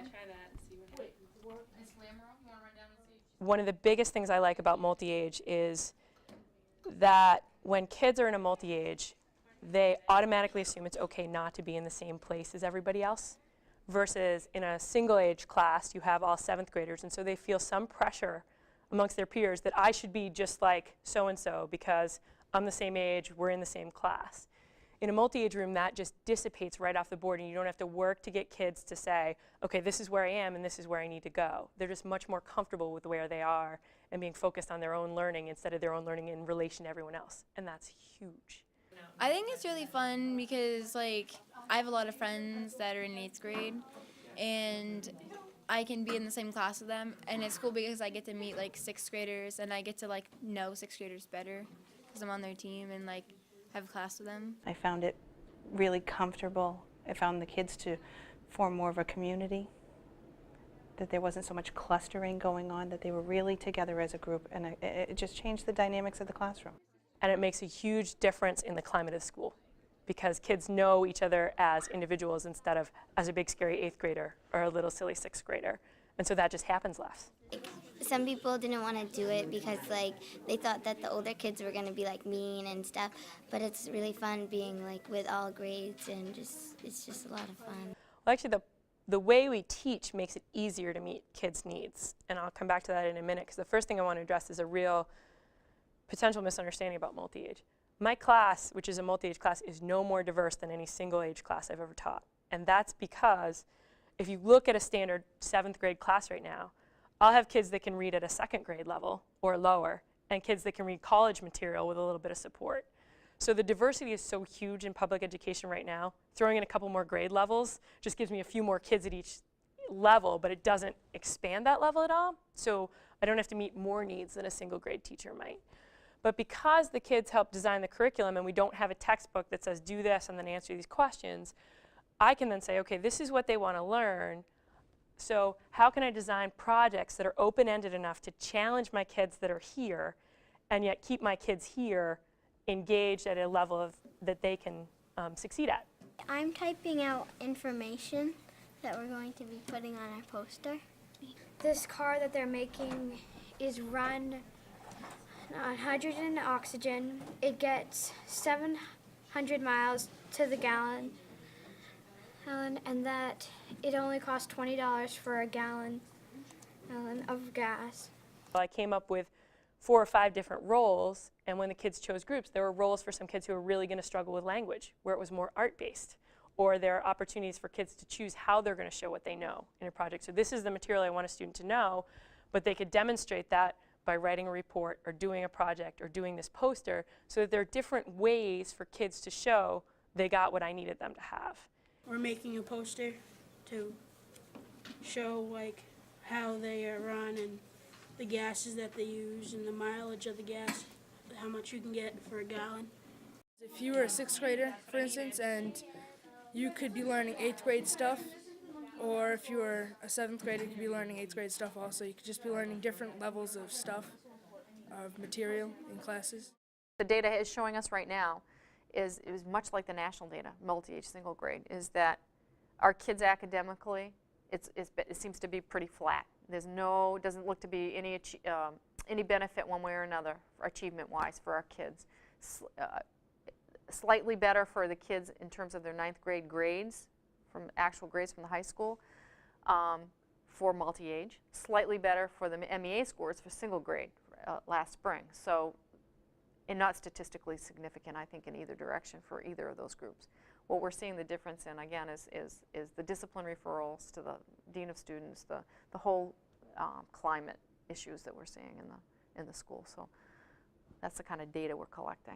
try that and see what happens. One of the biggest things I like about multi-age is that when kids are in a multi-age, they automatically assume it's okay not to be in the same place as everybody else. Versus in a single-age class, you have all 7th graders, and so they feel some pressure amongst their peers that I should be just like so-and-so because I'm the same age, we're in the same class. In a multi-age room, that just dissipates right off the board, and you don't have to work to get kids to say, okay, this is where I am and this is where I need to go. They're just much more comfortable with where they are and being focused on their own learning instead of their own learning in relation to everyone else, and that's huge. I think it's really fun because, like, I have a lot of friends that are in 8th grade, and I can be in the same class with them, and it's cool because I get to meet, like, 6th graders, and I get to, like, know 6th graders better because I'm on their team and, like, have class with them. I found it really comfortable. I found the kids to form more of a community, that there wasn't so much clustering going on, that they were really together as a group, and it just changed the dynamics of the classroom. And it makes a huge difference in the climate of school because kids know each other as individuals instead of as a big scary 8th grader or a little silly 6th grader. And so that just happens less. Some people didn't want to do it because like they thought that the older kids were going to be like mean and stuff, but it's really fun being like with all grades and it's just a lot of fun. Well, actually the way we teach makes it easier to meet kids' needs, and I'll come back to that in a minute because the first thing I want to address is a real potential misunderstanding about multi-age. My class, which is a multi-age class, is no more diverse than any single age class I've ever taught. And that's because if you look at a standard 7th grade class right now, I'll have kids that can read at a 2nd grade level or lower, and kids that can read college material with a little bit of support. So the diversity is so huge in public education right now. Throwing in a couple more grade levels just gives me a few more kids at each level, but it doesn't expand that level at all. So I don't have to meet more needs than a single grade teacher might. But because the kids help design the curriculum and we don't have a textbook that says do this and then answer these questions, I can then say, okay, this is what they want to learn. So how can I design projects that are open-ended enough to challenge my kids that are here and yet keep my kids here engaged at a level that they can succeed at? I'm typing out information that we're going to be putting on our poster. This car that they're making is run on hydrogen and oxygen. It gets 700 miles to the gallon, and that it only costs $20 for a gallon of gas. I came up with 4 or 5 different roles, and when the kids chose groups, there were roles for some kids who were really going to struggle with language, where it was more art-based, or there are opportunities for kids to choose how they're going to show what they know in a project. So this is the material I want a student to know, but they could demonstrate that by writing a report or doing a project or doing this poster, so that there are different ways for kids to show they got what I needed them to have. We're making a poster to show like how they are run and the gases that they use and the mileage of the gas, how much you can get for a gallon. If you were a 6th grader, for instance, and you could be learning 8th grade stuff, or if you were a 7th grader, you could be learning 8th grade stuff also. You could just be learning different levels of stuff, of material in classes. The data is showing us right now is much like the national data, multi-age single grade, is that our kids academically, it seems to be pretty flat. Doesn't look to be any benefit one way or another achievement-wise for our kids. Slightly better for the kids in terms of their 9th grade grades, from actual grades from the high school for multi-age. Slightly better for the MEA scores for single grade last spring. So, and not statistically significant, I think, in either direction for either of those groups. What we're seeing the difference in, again, is the discipline referrals to the dean of students, the whole climate issues that we're seeing in the school. So that's the kind of data we're collecting.